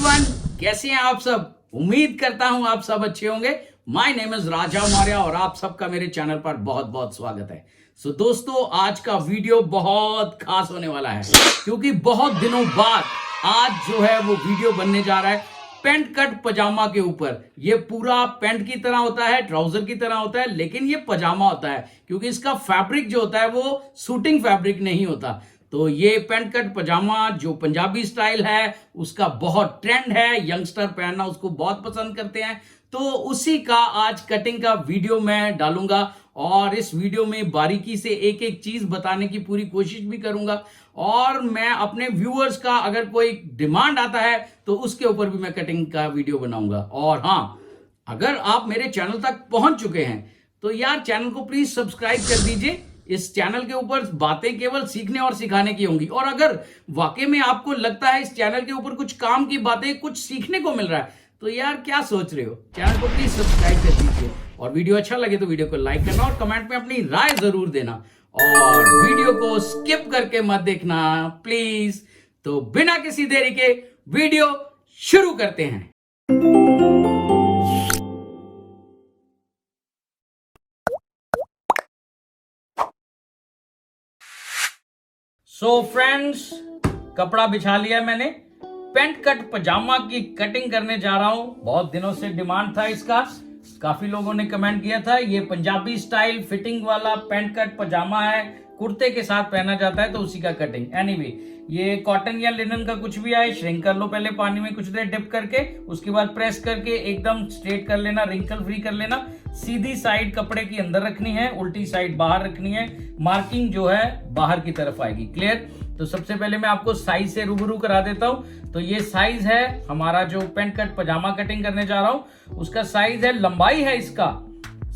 Everyone, कैसे हैं आप सब। उम्मीद करता हूं आप सब अच्छे होंगे। माय नेम इज राजा मौर्य और आप सबका मेरे चैनल पर बहुत बहुत स्वागत है। सो दोस्तों, आज का वीडियो बहुत खास होने वाला है क्योंकि बहुत दिनों बाद आज जो है वो वीडियो बनने जा रहा है पैंट कट पजामा के ऊपर। ये पूरा पैंट की तरह होता है, ट्राउजर की तरह होता है, लेकिन ये पजामा होता है क्योंकि इसका फैब्रिक जो होता है वो सूटिंग फैब्रिक नहीं होता। तो ये पैंट कट पजामा जो पंजाबी स्टाइल है उसका बहुत ट्रेंड है, यंगस्टर पहनना उसको बहुत पसंद करते हैं। तो उसी का आज कटिंग का वीडियो मैं डालूंगा और इस वीडियो में बारीकी से एक एक चीज बताने की पूरी कोशिश भी करूंगा और मैं अपने व्यूअर्स का अगर कोई डिमांड आता है तो उसके ऊपर भी मैं कटिंग का वीडियो बनाऊंगा। और हाँ, अगर आप मेरे चैनल तक पहुंच चुके हैं तो यार चैनल को प्लीज सब्सक्राइब कर दीजिए। इस चैनल के ऊपर बातें केवल सीखने और सिखाने की होंगी और अगर वाकई में आपको लगता है इस चैनल के ऊपर कुछ काम की बातें, कुछ सीखने को मिल रहा है, तो यार क्या सोच रहे हो, चैनल को प्लीज सब्सक्राइब कर दीजिए और वीडियो अच्छा लगे तो वीडियो को लाइक करना और कमेंट में अपनी राय जरूर देना और वीडियो को स्किप करके मत देखना प्लीज। तो बिना किसी देरी के वीडियो शुरू करते हैं। सो फ्रेंड्स, कपड़ा बिछा लिया मैंने। पैंट कट पजामा की कटिंग करने जा रहा हूं। बहुत दिनों से डिमांड था इसका, काफी लोगों ने कमेंट किया था। ये पंजाबी स्टाइल फिटिंग वाला पैंट कट पजामा है, कुर्ते के साथ पहना जाता है तो उसी का कटिंग। एनीवे, ये कॉटन या लिनन का कुछ भी आए, श्रिंक कर लो पहले पानी में कुछ देर डिप करके, उसके बाद प्रेस करके एकदम स्ट्रेट कर लेना, रिंकल फ्री कर लेना। सीधी साइड कपड़े की अंदर रखनी है, उल्टी साइड बाहर रखनी है। मार्किंग जो है बाहर की तरफ आएगी। क्लियर? तो सबसे पहले मैं आपको साइज से रूबरू करा देता हूं। तो ये साइज है हमारा जो पैंट कट पजामा कटिंग करने जा रहा हूं उसका साइज है। लंबाई है इसका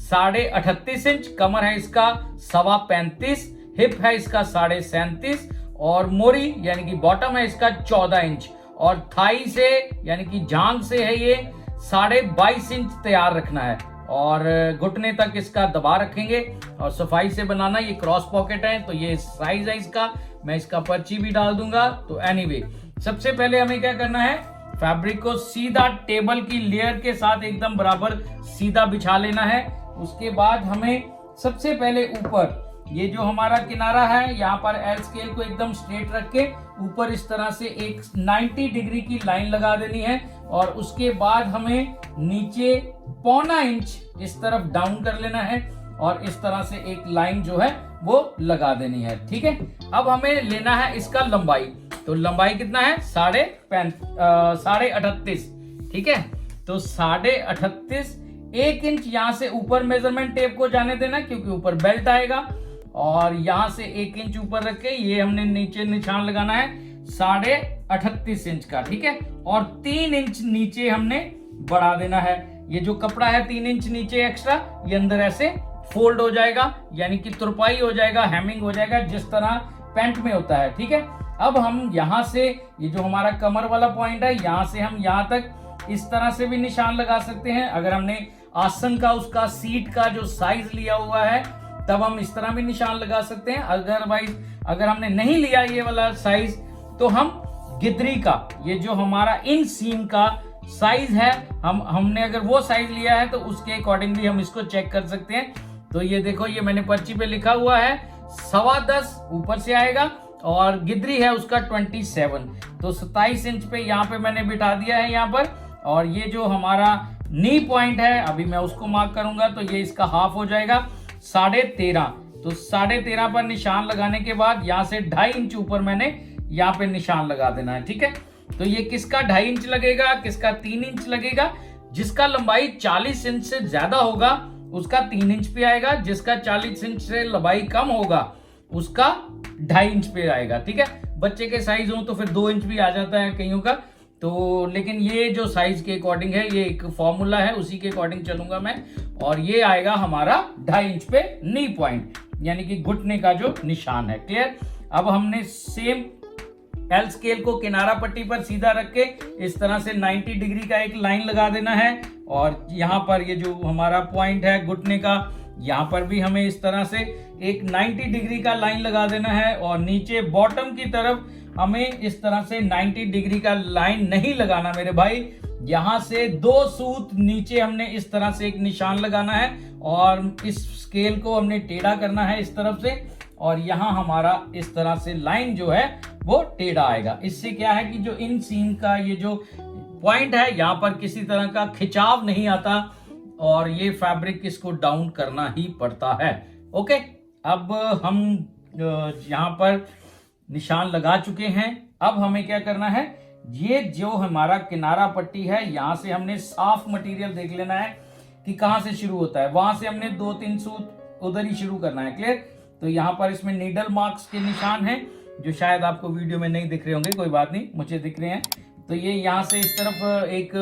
38.5 इंच, कमर है इसका 35.25, हिप है इसका 37.5 और मोरी यानी कि बॉटम है इसका 14 इंच और थाई से यानी कि जांग से है ये 22.5 इंच तैयार रखना है और घुटने तक इसका दबा रखेंगे और सफाई से बनाना। ये क्रॉस पॉकेट है तो ये साइज है इसका, मैं इसका पर्ची भी डाल दूंगा। तो एनीवे, सबसे पहले हमें क्या करना है, फैब्रिक को सीधा टेबल की लेयर के साथ एकदम बराबर सीधा बिछा लेना है। उसके बाद हमें सबसे पहले ऊपर ये जो हमारा किनारा है यहाँ पर एल स्केल को एकदम स्ट्रेट रख के ऊपर इस तरह से एक 90 डिग्री की लाइन लगा देनी है और उसके बाद हमें नीचे 0.25 इंच इस तरफ डाउन कर लेना है और इस तरह से एक लाइन जो है वो लगा देनी है। ठीक है, अब हमें लेना है इसका लंबाई। तो लंबाई कितना है, 38.5। ठीक है, तो 38.5, 1 इंच यहां से ऊपर मेजरमेंट टेप को जाने देना क्योंकि ऊपर बेल्ट आएगा और यहां से 1 इंच ऊपर रख के ये हमने नीचे निशान लगाना है 38.5 इंच का। ठीक है, और 3 इंच नीचे हमने बढ़ा देना है। ये जो कपड़ा है 3 इंच नीचे एक्स्ट्रा, ये अंदर ऐसे फोल्ड हो जाएगा यानी कि तुरपाई हो जाएगा, हेमिंग हो जाएगा जिस तरह पैंट में होता है। ठीक है, अब हम यहां से ये जो हमारा कमर वाला पॉइंट है यहां से हम यहां तक इस तरह से भी निशान लगा सकते हैं। अगर हमने आसन का उसका सीट का जो साइज लिया हुआ है तब हम इस तरह भी निशान लगा सकते हैं। अदरवाइज अगर हमने नहीं लिया ये वाला साइज तो हम गिदरी का ये जो हमारा इन सीम का साइज है हमने अगर वो साइज लिया है तो उसके अकॉर्डिंग भी हम इसको चेक कर सकते हैं। तो ये देखो, ये मैंने पर्ची पे लिखा हुआ है 10.25 ऊपर से आएगा और गिदरी है उसका 27। तो 27 इंच पे यहाँ पे मैंने बिठा दिया है यहाँ पर। और ये जो हमारा नी पॉइंट है अभी मैं उसको मार्क करूंगा तो ये इसका हाफ हो जाएगा 13.5। तो 13.5 पर निशान लगाने के बाद यहाँ से 2.5 इंच ऊपर मैंने यहाँ पे निशान लगा देना है। ठीक है, तो ये किसका 2.5 इंच लगेगा, किसका 3 इंच लगेगा। जिसका लंबाई 40 इंच से ज्यादा होगा उसका 3 इंच पे आएगा, जिसका 40 इंच से लंबाई कम होगा उसका 2.5 इंच पे आएगा। ठीक है, बच्चे के साइज हो तो फिर 2 इंच भी आ जाता है कईयों का। तो लेकिन ये जो साइज के अकॉर्डिंग है, ये एक फॉर्मूला है, उसी के अकॉर्डिंग चलूंगा मैं। और ये आएगा हमारा 2.5 इंच पे नी पॉइंट यानी कि घुटने का जो निशान है। क्लियर? अब हमने सेम एल स्केल को किनारा पट्टी पर सीधा रख के इस तरह से 90 डिग्री का एक लाइन लगा देना है और यहाँ पर ये जो हमारा पॉइंट है घुटने का, यहाँ पर भी हमें इस तरह से एक 90 डिग्री का लाइन लगा देना है और नीचे बॉटम की तरफ हमें इस तरह से 90 डिग्री का लाइन नहीं लगाना मेरे भाई। यहां से 2 सूत नीचे हमने इस तरह से एक निशान लगाना है और इस स्केल को हमने टेढ़ा करना है इस तरफ से, और यहां हमारा इस तरह से लाइन जो है वो टेढ़ा आएगा। इससे क्या है कि जो इन सीन का ये जो पॉइंट है यहां पर किसी तरह का खिंचाव नहीं आता और ये फैब्रिक इसको डाउन करना ही पड़ता है। ओके, अब हम यहां पर निशान लगा चुके हैं। अब हमें क्या करना है, ये जो हमारा किनारा पट्टी है यहां से हमने साफ मटेरियल देख लेना है कि कहां से शुरू होता है। वहां से हमने 2-3 सूत उधर ही शुरू करना है। क्लियर? तो यहां पर इसमें नीडल मार्क्स के निशान हैं जो शायद आपको वीडियो में नहीं दिख रहे होंगे, कोई बात नहीं, मुझे दिख रहे हैं। तो ये यहां से इस तरफ एक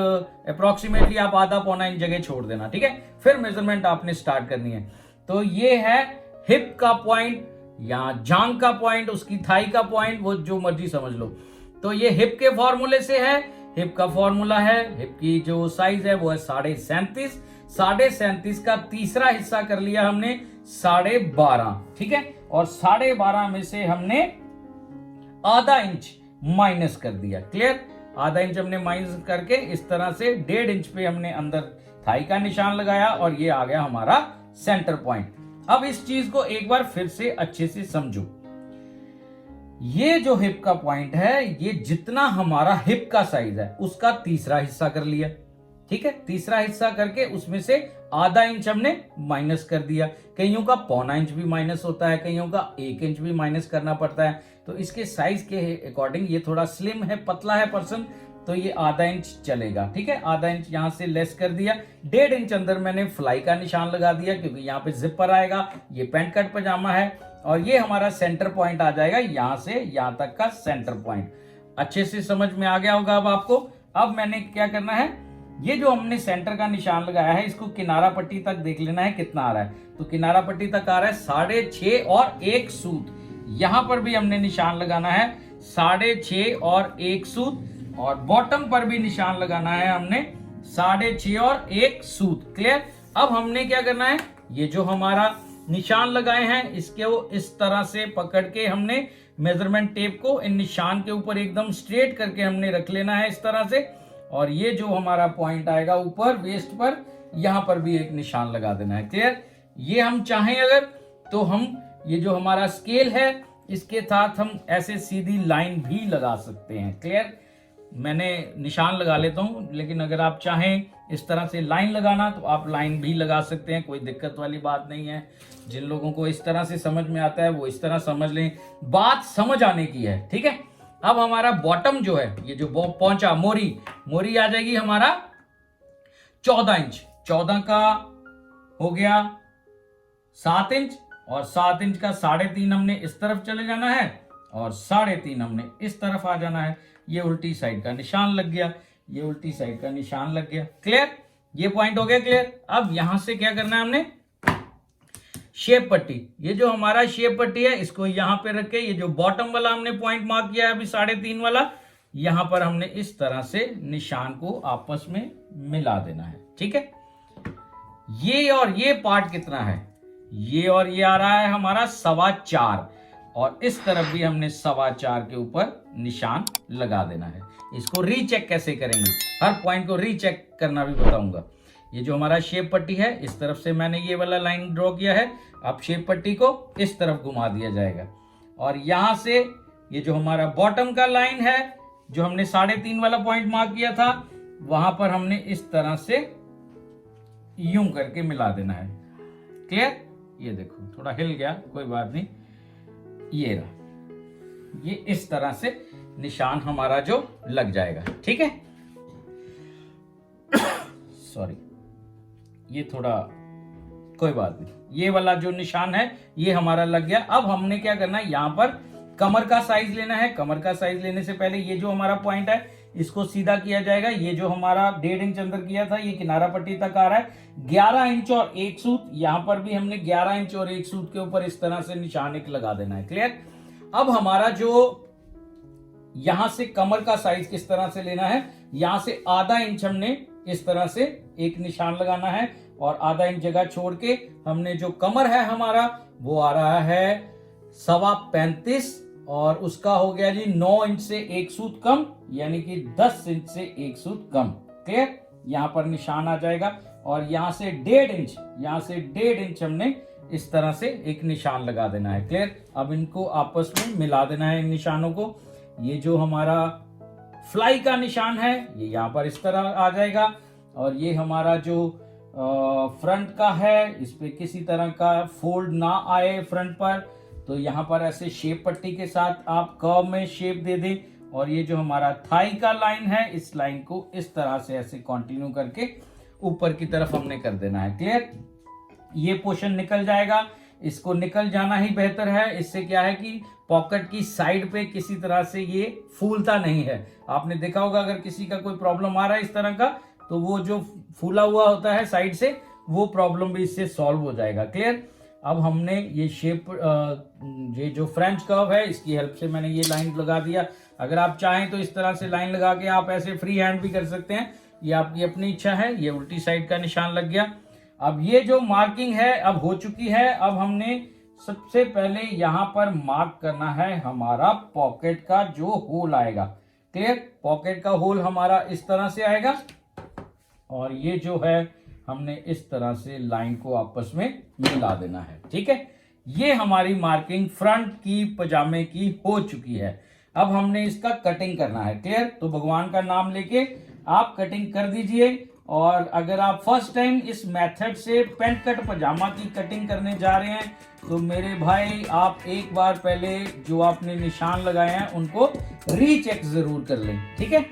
अप्रोक्सीमेटली आप आधा पौना इंच जगह छोड़ देना, ठीक है। फिर मेजरमेंट आपने स्टार्ट करनी है। तो ये है हिप का पॉइंट, यहाँ जांग का पॉइंट, उसकी थाई का पॉइंट, वो जो मर्जी समझ लो। तो ये हिप के फॉर्मूले से है। हिप का फॉर्मूला है, हिप की जो साइज है वो है 37.5। 37.5 का तीसरा हिस्सा कर लिया हमने 12.5, ठीक है। और 12.5 में से हमने आधा इंच माइनस कर दिया। क्लियर? आधा इंच हमने माइनस करके इस तरह से 1.5 इंच पे हमने अंदर थाई का निशान लगाया और ये आ गया हमारा सेंटर पॉइंट। अब इस चीज को एक बार फिर से अच्छे से समझो। ये जो हिप का पॉइंट है, ये जितना हमारा हिप का साइज है उसका तीसरा हिस्सा कर लिया, ठीक है। तीसरा हिस्सा करके उसमें से आधा इंच हमने माइनस कर दिया। कईयों का पौना इंच भी माइनस होता है, कईयों का 1 इंच भी माइनस करना पड़ता है। तो इसके साइज के अकॉर्डिंग ये थोड़ा स्लिम है, पतला है पर्सन, तो ये आधा इंच चलेगा, ठीक है। आधा इंच यहां से लेस कर दिया। 1.5 इंच अंदर मैंने फ्लाई का निशान लगा दिया क्योंकि यहाँ पे जिपर आएगा। ये पैंट कट पजामा है और ये हमारा सेंटर पॉइंट आ जाएगा, यहां से यहां तक का सेंटर पॉइंट। अच्छे से समझ में आ गया होगा अब आपको। अब मैंने क्या करना है, ये जो हमने सेंटर का निशान लगाया है इसको किनारा पट्टी तक देख लेना है कितना आ रहा है। तो किनारा पट्टी तक आ रहा है 6.5 और 1 सूत। यहां पर भी हमने निशान लगाना है 6.5 और 1 सूत, और बॉटम पर भी निशान लगाना है हमने 6.5 और 1 सूत। क्लियर? अब हमने क्या करना है, ये जो हमारा निशान लगाए हैं इसके वो इस तरह से पकड़ के हमने मेजरमेंट टेप को इन निशान के ऊपर एकदम स्ट्रेट करके हमने रख लेना है इस तरह से। और ये जो हमारा पॉइंट आएगा ऊपर वेस्ट पर, यहां पर भी एक निशान लगा देना है। क्लियर? ये हम चाहें अगर तो हम ये जो हमारा स्केल है इसके साथ हम ऐसे सीधी लाइन भी लगा सकते हैं। क्लियर? मैंने निशान लगा लेता हूं, लेकिन अगर आप चाहें इस तरह से लाइन लगाना तो आप लाइन भी लगा सकते हैं, कोई दिक्कत वाली बात नहीं है। जिन लोगों को इस तरह से समझ में आता है वो इस तरह समझ लें, बात समझ आने की है, ठीक है। अब हमारा बॉटम जो है, ये जो पहुंचा मोरी आ जाएगी हमारा 14 इंच। 14 का हो गया 7 इंच, और 7 इंच का 3.5 हमने इस तरफ चले जाना है और 3.5 हमने इस तरफ आ जाना है। ये उल्टी साइड का निशान लग गया, ये उल्टी साइड का निशान लग गया। क्लियर? ये पॉइंट हो गया क्लियर। अब यहां से क्या करना है हमने, शेप पट्टी, ये जो हमारा शेप पट्टी है इसको यहां पे रख के ये जो बॉटम वाला हमने पॉइंट मार्क किया है अभी 3.5 वाला, यहां पर हमने इस तरह से निशान को आपस में मिला देना है, ठीक है। ये और ये पार्ट कितना है, ये और ये आ रहा है हमारा 4.25, और इस तरफ भी हमने 4.25 के ऊपर निशान लगा देना है। इसको रीचेक कैसे करेंगे, हर पॉइंट को रीचेक करना भी बताऊंगा। ये जो हमारा शेप पट्टी है इस तरफ से मैंने ये वाला लाइन ड्रॉ किया है, अब शेप पट्टी को इस तरफ घुमा दिया जाएगा, और यहां से ये जो हमारा बॉटम का लाइन है जो हमने 3.5 वाला पॉइंट मार्क किया था, वहां पर हमने इस तरह से यूं करके मिला देना है। क्लियर? ये देखो थोड़ा हिल गया, कोई बात नहीं, ये रहा, ये इस तरह से निशान हमारा जो लग जाएगा, ठीक है। सॉरी, ये थोड़ा कोई बात नहीं, ये वाला जो निशान है ये हमारा लग गया। अब हमने क्या करना है, यहां पर कमर का साइज लेना है। कमर का साइज लेने से पहले ये जो हमारा पॉइंट है इसको सीधा किया जाएगा। ये जो हमारा 1.5 इंच अंदर किया था ये किनारा पट्टी तक आ रहा है। 11 इंच और 1 सूत, यहां पर भी हमने 11 इंच और 1 सूत के ऊपर इस तरह से निशान एक लगा देना है। क्लियर? अब हमारा जो यहां से कमर का साइज किस तरह से लेना है, यहां से आधा इंच हमने इस तरह से एक निशान लगाना है, और आधा इंच जगह छोड़ के हमने जो कमर है हमारा वो आ रहा है 35.25, और उसका हो गया जी 9 इंच से 1 सूत कम, यानी कि 10 इंच से 1 सूत कम। क्लियर, यहाँ पर निशान आ जाएगा और यहाँ से 1.5 इंच हमने इस तरह से एक निशान लगा देना है। क्लियर, अब इनको आपस में मिला देना है इन निशानों को। ये जो हमारा फ्लाई का निशान है ये यहाँ पर इस तरह आ जाएगा और ये हमारा जो फ्रंट का है इस पे किसी तरह का फोल्ड ना आए फ्रंट पर, तो यहाँ पर ऐसे शेप पट्टी के साथ आप कर्व में शेप दे दें। और ये जो हमारा थाई का लाइन है इस लाइन को इस तरह से ऐसे कंटिन्यू करके ऊपर की तरफ हमने कर देना है। क्लियर, ये पोर्शन निकल जाएगा, इसको निकल जाना ही बेहतर है। इससे क्या है कि पॉकेट की साइड पे किसी तरह से ये फूलता नहीं है। आपने देखा होगा अगर किसी का कोई प्रॉब्लम आ रहा है इस तरह का, तो वो जो फूला हुआ होता है साइड से वो प्रॉब्लम भी इससे सॉल्व हो जाएगा। क्लियर, अब हमने ये शेप ये जो फ्रेंच कर्व है इसकी हेल्प से मैंने ये लाइन लगा दिया। अगर आप चाहें तो इस तरह से लाइन लगा के आप ऐसे फ्री हैंड भी कर सकते हैं, ये आपकी अपनी इच्छा है। ये उल्टी साइड का निशान लग गया। अब ये जो मार्किंग है अब हो चुकी है। अब हमने सबसे पहले यहाँ पर मार्क करना है हमारा पॉकेट का जो होल आएगा। क्लियर, पॉकेट का होल हमारा इस तरह से आएगा और ये जो है हमने इस तरह से लाइन को आपस में मिला देना है। ठीक है, ये हमारी मार्किंग फ्रंट की पजामे की हो चुकी है। अब हमने इसका कटिंग करना है। क्लियर, तो भगवान का नाम लेके आप कटिंग कर दीजिए। और अगर आप फर्स्ट टाइम इस मेथड से पैंट कट पजामा की कटिंग करने जा रहे हैं तो मेरे भाई आप एक बार पहले जो आपने निशान लगाए हैं उनको रीचेक जरूर कर लें। ठीक है,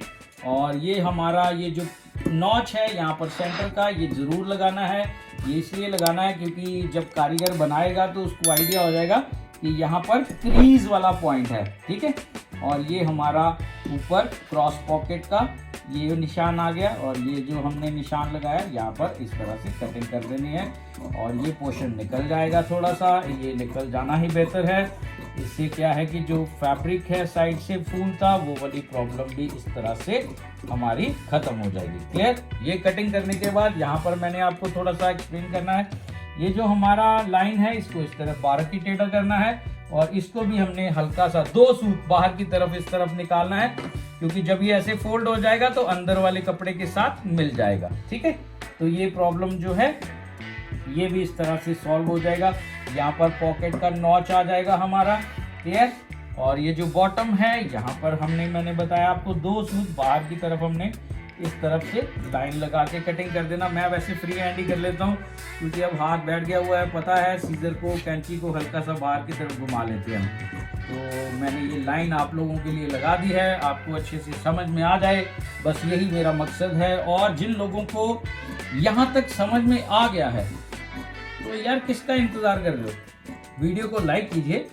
और ये हमारा ये जो नॉच है यहाँ पर सेंटर का ये जरूर लगाना है। ये इसलिए लगाना है क्योंकि जब कारीगर बनाएगा तो उसको आइडिया हो जाएगा कि यहाँ पर क्रीज वाला पॉइंट है। ठीक है, और ये हमारा ऊपर क्रॉस पॉकेट का ये निशान आ गया और ये जो हमने निशान लगाया यहाँ पर इस तरह से कटिंग कर देनी है और ये पोर्शन निकल जाएगा। थोड़ा सा ये निकल जाना ही बेहतर है। इससे क्या है कि जो फैब्रिक है साइड से फूलता वो वाली प्रॉब्लम भी इस तरह से हमारी खत्म हो जाएगी। क्लियर, ये कटिंग करने के बाद यहाँ पर मैंने आपको थोड़ा सा एक्सप्लेन करना है। ये जो हमारा लाइन है इसको इस तरफ बाहर की टेढ़ा करना है और इसको भी हमने हल्का सा 2 सूत बाहर की तरफ इस तरफ निकालना है, क्योंकि जब ये ऐसे फोल्ड हो जाएगा तो अंदर वाले कपड़े के साथ मिल जाएगा। ठीक है, तो ये प्रॉब्लम जो है ये भी इस तरह से सॉल्व हो जाएगा। यहाँ पर पॉकेट का नॉच आ जाएगा हमारा। क्लियर, और ये जो बॉटम है यहाँ पर मैंने बताया आपको 2 सूत बाहर की तरफ हमने इस तरफ से लाइन लगा के कटिंग कर देना। मैं वैसे फ्री हैंड ही कर लेता हूँ क्योंकि अब हाथ बैठ गया हुआ है, पता है सीजर को कैंची को हल्का सा बाहर की तरफ घुमा लेते हैं हम। तो मैंने ये लाइन आप लोगों के लिए लगा दी है, आपको अच्छे से समझ में आ जाए, बस यही मेरा मकसद है। और जिन लोगों को यहाँ तक समझ में आ गया है तो यार किसका इंतजार कर रहे हो, वीडियो को लाइक कीजिए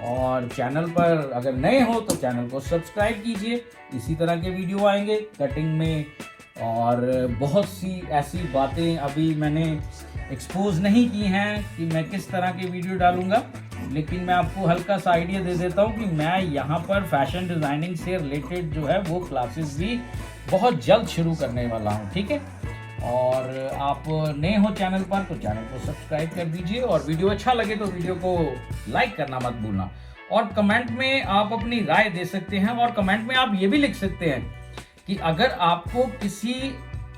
और चैनल पर अगर नए हो तो चैनल को सब्सक्राइब कीजिए। इसी तरह के वीडियो आएंगे कटिंग में और बहुत सी ऐसी बातें अभी मैंने एक्सपोज नहीं की हैं कि मैं किस तरह के वीडियो डालूंगा, लेकिन मैं आपको हल्का सा आइडिया दे देता हूं कि मैं यहाँ पर फैशन डिज़ाइनिंग से रिलेटेड जो है वो क्लासेस भी बहुत जल्द शुरू करने वाला हूँ। ठीक है, और आप नए हो चैनल पर तो चैनल को सब्सक्राइब कर दीजिए और वीडियो अच्छा लगे तो वीडियो को लाइक करना मत भूलना। और कमेंट में आप अपनी राय दे सकते हैं और कमेंट में आप ये भी लिख सकते हैं कि अगर आपको किसी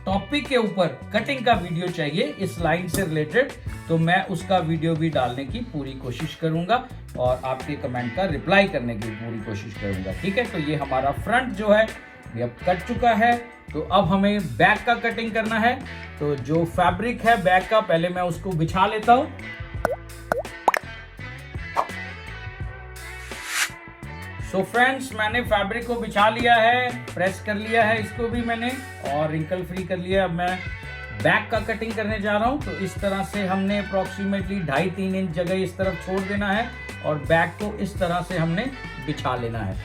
टॉपिक के ऊपर कटिंग का वीडियो चाहिए इस लाइन से रिलेटेड तो मैं उसका वीडियो भी डालने की पूरी कोशिश करूंगा और आपके कमेंट का रिप्लाई करने की पूरी कोशिश करूंगा। ठीक है, तो ये हमारा फ्रंट जो है ये अब कट चुका है। तो अब हमें बैक का कटिंग करना है। तो जो फैब्रिक है बैक का पहले मैं उसको बिछा लेता हूं। सो फ्रेंड्स, मैंने फैब्रिक को बिछा लिया है, प्रेस कर लिया है इसको भी मैंने और रिंकल फ्री कर लिया। अब मैं बैक का कटिंग करने जा रहा हूं। तो इस तरह से हमने अप्रोक्सीमेटली 2.5-3 इंच जगह इस तरफ छोड़ देना है और बैक को इस तरह से हमने बिछा लेना है।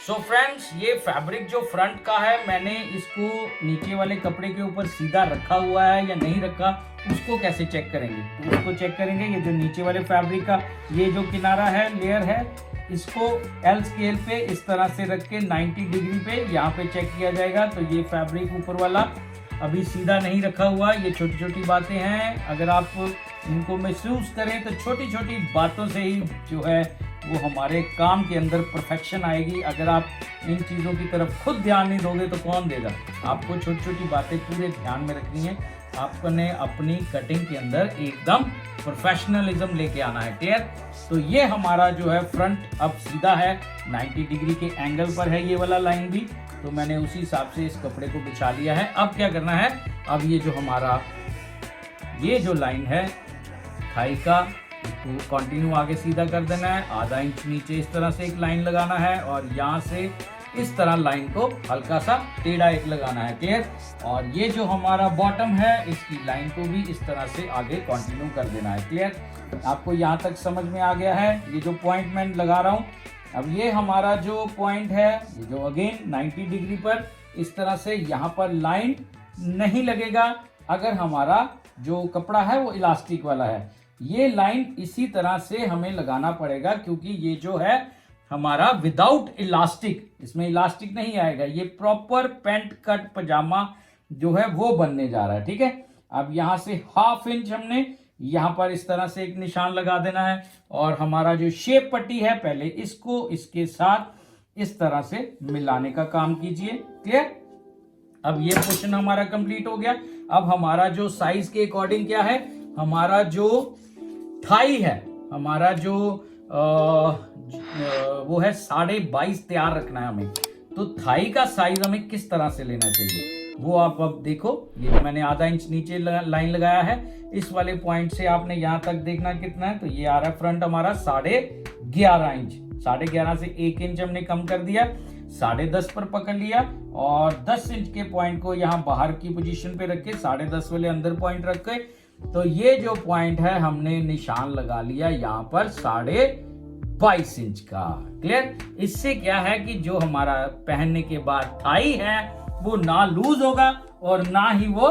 सो फ्रेंड्स, ये फैब्रिक जो फ्रंट का है मैंने इसको नीचे वाले कपड़े के ऊपर सीधा रखा हुआ है या नहीं रखा उसको कैसे चेक करेंगे, तो उसको चेक करेंगे ये जो नीचे वाले फैब्रिक का ये जो किनारा है लेयर है इसको एल स्केल पे इस तरह से रख के 90 डिग्री पे यहाँ पे चेक किया जाएगा। तो ये फैब्रिक ऊपर वाला अभी सीधा नहीं रखा हुआ। ये छोटी छोटी बातें हैं, अगर आप इनको महसूस करें तो छोटी छोटी बातों से ही जो है वो हमारे काम के अंदर परफेक्शन आएगी। अगर आप इन चीज़ों की तरफ खुद ध्यान नहीं दोगे तो कौन देगा। आपको छोटी छोटी बातें पूरे ध्यान में रखनी है। आपने अपनी कटिंग के अंदर एकदम प्रोफेशनलिज्म लेके आना है। क्लियर। तो ये हमारा जो है फ्रंट अब सीधा है, 90 डिग्री के एंगल पर है ये वाला लाइन भी। तो मैंने उसी हिसाब से इस कपड़े को बिछा लिया है। अब क्या करना है, अब ये जो हमारा ये जो लाइन है थाई का, इसको कंटिन्यू आगे सीधा कर देना है। आधा इंच नीचे इस तरह से एक लाइन लगाना है और यहाँ से इस तरह लाइन को हल्का सा टेढ़ा एक लगाना है। क्लियर। और ये जो हमारा बॉटम है इसकी लाइन को भी इस तरह से आगे कंटिन्यू कर देना है। क्लियर। आपको यहाँ तक समझ में आ गया है। ये जो पॉइंट मैं लगा रहा हूँ, अब ये हमारा जो पॉइंट है, ये जो अगेन 90 डिग्री पर इस तरह से यहाँ पर लाइन नहीं लगेगा अगर हमारा जो कपड़ा है वो इलास्टिक वाला है। ये लाइन इसी तरह से हमें लगाना पड़ेगा, क्योंकि ये जो है हमारा विदाउट इलास्टिक, इसमें इलास्टिक नहीं आएगा। ये प्रॉपर पैंट कट पजामा जो है वो बनने जा रहा है। ठीक है। अब यहाँ से ½ इंच हमने यहाँ पर इस तरह से एक निशान लगा देना है और हमारा जो शेप पट्टी है पहले इसको इसके साथ इस तरह से मिलाने का काम कीजिए। क्लियर। अब ये पोर्शन हमारा कंप्लीट हो गया। अब हमारा जो साइज के अकॉर्डिंग क्या है, हमारा जो थाई है, हमारा जो वो है 22.5 तैयार रखना है हमें। तो थाई का साइज हमें किस तरह से लेना चाहिए वो आप अब देखो। ये मैंने आधा इंच नीचे लाइन लगाया है। इस वाले पॉइंट से आपने यहाँ तक देखना कितना है, तो ये आ रहा है फ्रंट हमारा 11.5 इंच। 11.5 से 1 इंच हमने कम कर दिया, 10.5 पर पकड़ लिया और 10 इंच के पॉइंट को यहाँ बाहर की पोजीशन पे रख के 10.5 वाले अंदर पॉइंट रख के, तो ये जो पॉइंट है हमने निशान लगा लिया यहाँ पर 22.5 इंच का। क्लियर। इससे क्या है कि जो हमारा पहनने के बाद थाई है वो ना लूज होगा और ना ही वो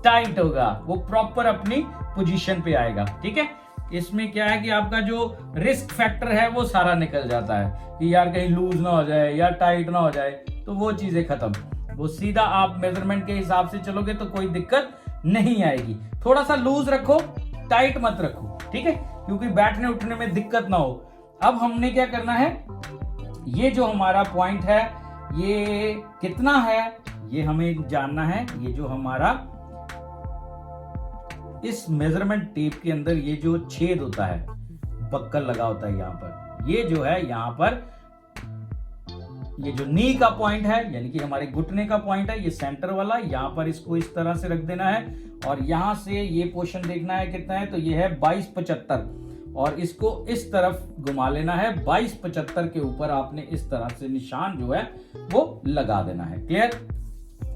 टाइट होगा, वो प्रॉपर अपनी पोजीशन पे आएगा। ठीक है। इसमें क्या है कि आपका जो रिस्क फैक्टर है वो सारा निकल जाता है कि यार कहीं लूज ना हो जाए या टाइट ना हो जाए, तो वो चीजें खत्म। वो सीधा आप मेजरमेंट के हिसाब से चलोगे तो कोई दिक्कत नहीं आएगी। थोड़ा सा लूज रखो, टाइट मत रखो। ठीक है, क्योंकि बैठने उठने में दिक्कत ना हो। अब हमने क्या करना है, ये जो हमारा पॉइंट है ये कितना है ये हमें जानना है। ये जो हमारा इस मेजरमेंट टेप के अंदर ये जो छेद होता है, बक्कल लगा होता है यहाँ पर, ये जो है यहाँ पर ये जो नी का पॉइंट है यानी कि हमारे घुटने का पॉइंट है, ये सेंटर वाला, यहाँ पर इसको इस तरह से रख देना है और यहाँ से ये पोर्शन देखना है कितना है, तो ये है 22.75 और इसको इस तरफ घुमा लेना है। 22.75 के ऊपर आपने इस तरह से निशान जो है वो लगा देना है। क्लियर।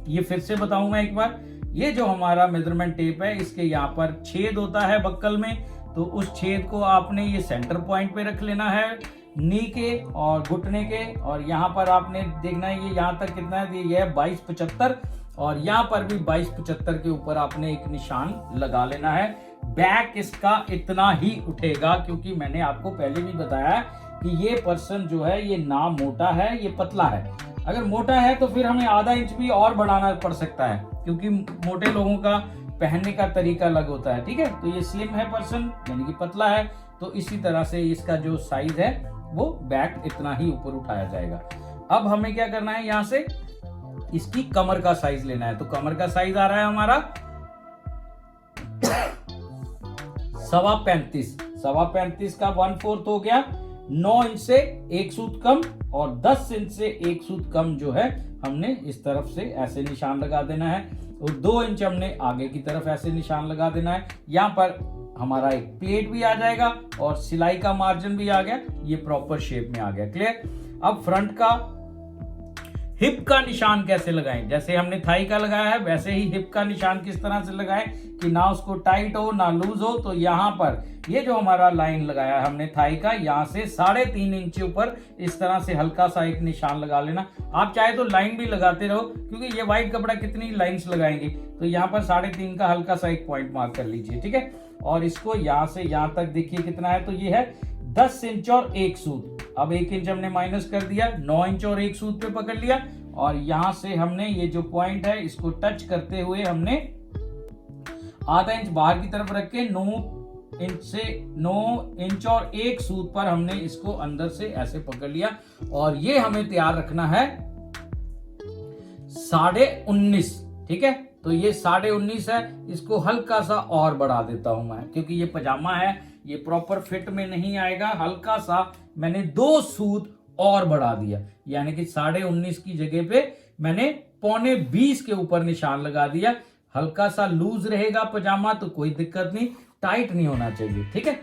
ये फिर से बताऊं मैं एक बार, ये जो हमारा मेजरमेंट टेप है इसके यहाँ पर छेद होता है बक्कल में, तो उस छेद को आपने ये सेंटर पॉइंट पे रख लेना है नी के और घुटने के, और यहाँ पर आपने देखना है ये यहाँ तक कितना है, ये है 22.75 और यहाँ पर भी 22.75 के ऊपर आपने एक निशान लगा लेना है। बैक इसका इतना ही उठेगा, क्योंकि मैंने आपको पहले भी बताया कि ये पर्सन जो है ये ना मोटा है ये पतला है। अगर मोटा है तो फिर हमें आधा इंच भी और बढ़ाना पड़ सकता है, क्योंकि मोटे लोगों का पहनने का तरीका अलग होता है। ठीक है, तो ये स्लिम है पर्सन यानी कि पतला है, तो इसी तरह से इसका जो साइज है वो बैक इतना ही ऊपर उठाया जाएगा। अब हमें क्या करना है, यहाँ से इसकी कमर का साइज लेना है। तो कमर का साइज आ रहा है हमारा 35.25 का 1/4 हो गया। 9 इंच से 1 सूत कम और 10 इंच से 1 सूत कम जो है हमने इस तरफ से ऐसे निशान लगा देना है और 2 इंच हमने आगे की तरफ ऐसे निशान लगा देना है। यहाँ पर हमारा एक प्लेट भी आ जाएगा और सिलाई का मार्जिन भी आ गया, ये प्रॉपर शेप में आ गया। क्लियर। अब फ्रंट का हिप का निशान कैसे लगाएं, जैसे हमने थाई का लगाया है वैसे ही हिप का निशान किस तरह से लगाएं कि ना उसको टाइट हो ना लूज हो। तो यहाँ पर ये जो हमारा लाइन लगाया है हमने थाई का, यहाँ से 3.5 इंच ऊपर इस तरह से हल्का सा एक निशान लगा लेना। आप चाहे तो लाइन भी लगाते रहो, क्योंकि ये व्हाइट कपड़ा कितनी लाइंस लगाएंगे, तो यहाँ पर 3.5 का हल्का सा एक पॉइंट मार्क कर लीजिए। ठीक है, और इसको यहाँ से यहाँ तक देखिए कितना है, तो ये है 10 इंच और 1 सूत। अब 1 इंच हमने माइनस कर दिया, 9 इंच और 1 सूत पे पकड़ लिया और यहां से हमने ये जो पॉइंट है इसको टच करते हुए हमने आधा इंच बाहर की तरफ रख के 9 इंच से 9 इंच और 1 सूत पर हमने इसको अंदर से ऐसे पकड़ लिया और ये हमें तैयार रखना है 19.5। ठीक है, तो ये 19.5 है, इसको हल्का सा और बढ़ा देता हूं मैं, क्योंकि ये पजामा है, ये प्रॉपर फिट में नहीं आएगा। हल्का सा मैंने 2 सूत और बढ़ा दिया, यानी कि 19.5 की जगह पे मैंने 19.25 के ऊपर निशान लगा दिया। हल्का सा लूज रहेगा पजामा तो कोई दिक्कत नहीं, टाइट नहीं होना चाहिए। ठीक है,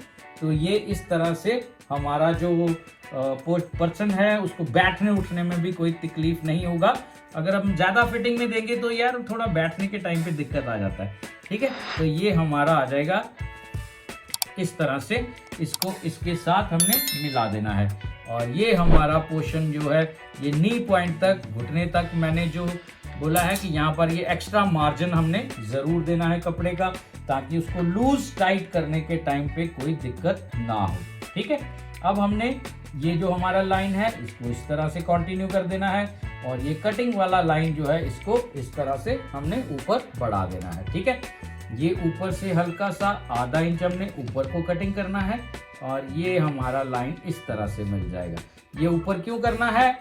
तो ये इस तरह से हमारा जो पर्सन है उसको बैठने उठने में भी कोई तकलीफ नहीं होगा। अगर हम ज्यादा फिटिंग में देंगे तो यार थोड़ा बैठने के टाइम पे दिक्कत आ जाता है। ठीक है, तो ये हमारा आ जाएगा इस तरह से, इसको इसके साथ हमने मिला देना है। और ये हमारा पोर्शन जो है ये नी पॉइंट तक, घुटने तक मैंने जो बोला है कि यहाँ पर ये एक्स्ट्रा मार्जिन हमने जरूर देना है कपड़े का, ताकि उसको लूज टाइट करने के टाइम पे कोई दिक्कत ना हो। ठीक है, अब हमने ये जो हमारा लाइन है इसको इस तरह से कंटिन्यू कर देना है और ये कटिंग वाला लाइन जो है इसको इस तरह से हमने ऊपर बढ़ा देना है। ठीक है, ये ऊपर से हल्का सा आधा इंच हमने ऊपर को कटिंग करना है और ये हमारा लाइन इस तरह से मिल जाएगा। ये ऊपर क्यों करना है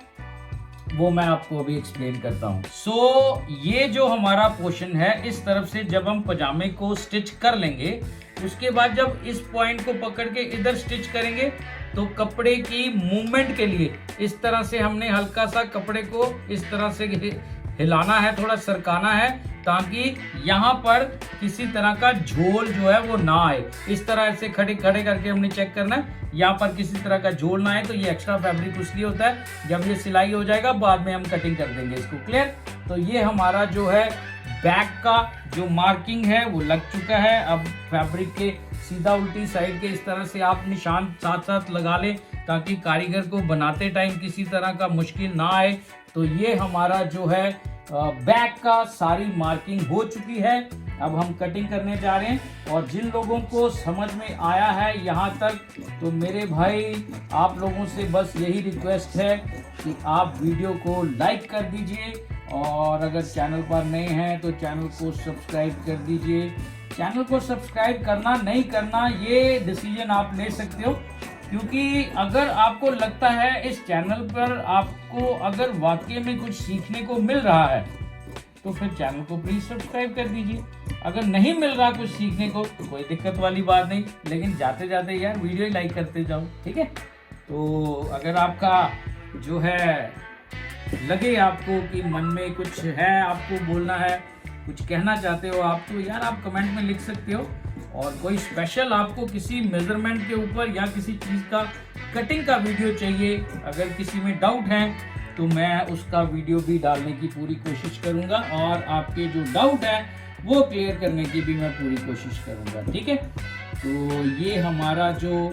वो मैं आपको अभी एक्सप्लेन करता हूँ। सो ये जो हमारा पोर्शन है इस तरफ से जब हम पजामे को स्टिच कर लेंगे, उसके बाद जब इस पॉइंट को पकड़ के इधर स्टिच करेंगे तो कपड़े की मूवमेंट के लिए इस तरह से हमने हल्का सा कपड़े को इस तरह से हिलाना है, थोड़ा सरकाना है, ताकि यहाँ पर किसी तरह का झोल जो है वो ना आए। इस तरह से खड़े खड़े करके हमने चेक करना है, यहाँ पर किसी तरह का झोल ना आए। तो ये एक्स्ट्रा फैब्रिक इसलिए होता है, जब ये सिलाई हो जाएगा बाद में हम कटिंग कर देंगे इसको। क्लियर? तो ये हमारा जो है बैक का जो मार्किंग है वो लग चुका है। अब फैब्रिक के सीधा उल्टी साइड के इस तरह से आप निशान साथ साथ लगा लें, ताकि कारीगर को बनाते टाइम किसी तरह का मुश्किल ना आए। तो ये हमारा जो है बैक का सारी मार्किंग हो चुकी है। अब हम कटिंग करने जा रहे हैं। और जिन लोगों को समझ में आया है यहाँ तक, तो मेरे भाई आप लोगों से बस यही रिक्वेस्ट है कि आप वीडियो को लाइक कर दीजिए, और अगर चैनल पर नए हैं तो चैनल को सब्सक्राइब कर दीजिए। चैनल को सब्सक्राइब करना नहीं करना ये डिसीजन आप ले सकते हो, क्योंकि अगर आपको लगता है इस चैनल पर आपको अगर वाकई में कुछ सीखने को मिल रहा है तो फिर चैनल को प्लीज सब्सक्राइब कर दीजिए। अगर नहीं मिल रहा कुछ सीखने को तो कोई दिक्कत वाली बात नहीं, लेकिन जाते जाते यार वीडियो ही लाइक करते जाओ। ठीक है, तो अगर आपका जो है लगे आपको कि मन में कुछ है, आपको बोलना है, कुछ कहना चाहते हो आप, तो यार आप कमेंट में लिख सकते हो। और कोई स्पेशल आपको किसी मेजरमेंट के ऊपर या किसी चीज़ का कटिंग का वीडियो चाहिए, अगर किसी में डाउट है तो मैं उसका वीडियो भी डालने की पूरी कोशिश करूंगा, और आपके जो डाउट है वो क्लियर करने की भी मैं पूरी कोशिश करूंगा। ठीक है, तो ये हमारा जो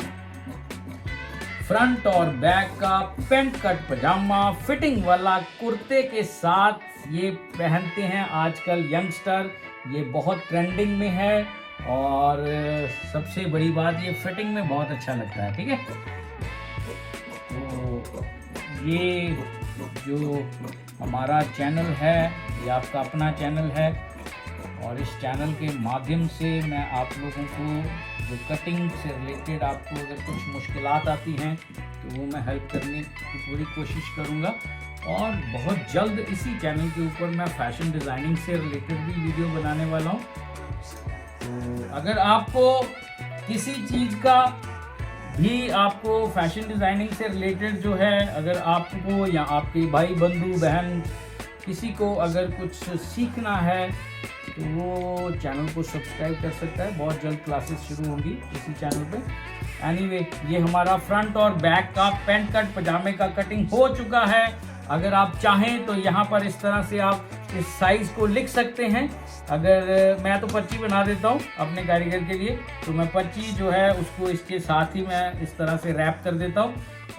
फ्रंट और बैक का पेंट कट पजामा फिटिंग वाला कुर्ते के साथ ये पहनते हैं आजकल यंगस्टर, ये बहुत ट्रेंडिंग में है, और सबसे बड़ी बात ये फिटिंग में बहुत अच्छा लगता है। ठीक है, तो ये जो हमारा चैनल है ये आपका अपना चैनल है, और इस चैनल के माध्यम से मैं आप लोगों को जो कटिंग से रिलेटेड आपको अगर कुछ मुश्किलात आती हैं तो वो मैं हेल्प करने की पूरी कोशिश करूँगा। और बहुत जल्द इसी चैनल के ऊपर मैं फैशन डिज़ाइनिंग से रिलेटेड भी वीडियो बनाने वाला हूँ। तो अगर आपको किसी चीज़ का भी, आपको फैशन डिज़ाइनिंग से रिलेटेड जो है, अगर आपको या आपके भाई बंधु बहन किसी को अगर कुछ सीखना है तो वो चैनल को सब्सक्राइब कर सकता है। बहुत जल्द क्लासेस शुरू होंगी इसी चैनल पे। एनीवे, ये हमारा फ्रंट और बैक का पेंट कट पजामे का कटिंग हो चुका है। अगर आप चाहें तो यहाँ पर इस तरह से आप इस साइज को लिख सकते हैं। अगर मैं तो पर्ची बना देता हूँ अपने कारीगर के लिए, तो मैं पर्ची जो है उसको इसके साथ ही मैं इस तरह से रैप कर देता हूँ,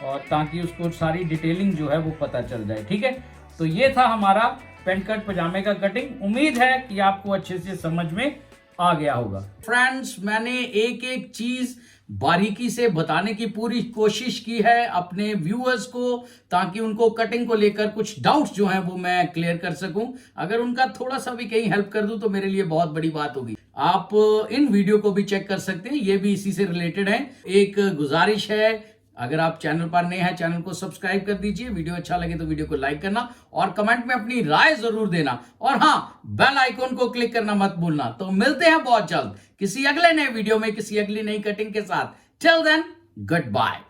और ताकि उसको सारी डिटेलिंग जो है वो पता चल जाए। ठीक है, तो ये था हमारा पेंट कट पजामे का कटिंग। उम्मीद है कि आपको अच्छे से समझ में आ गया होगा। फ्रेंड्स, मैंने एक एक चीज बारीकी से बताने की पूरी कोशिश की है अपने व्यूअर्स को, ताकि उनको कटिंग को लेकर कुछ डाउट्स जो हैं वो मैं क्लियर कर सकूं। अगर उनका थोड़ा सा भी कहीं हेल्प कर दूं तो मेरे लिए बहुत बड़ी बात होगी। आप इन वीडियो को भी चेक कर सकते हैं, ये भी इसी से रिलेटेड है। एक गुजारिश है, अगर आप चैनल पर नए हैं चैनल को सब्सक्राइब कर दीजिए, वीडियो अच्छा लगे तो वीडियो को लाइक करना और कमेंट में अपनी राय जरूर देना, और हाँ, बेल आइकॉन को क्लिक करना मत भूलना। तो मिलते हैं बहुत जल्द किसी अगले नए वीडियो में, किसी अगली नई कटिंग के साथ। Till then, good bye.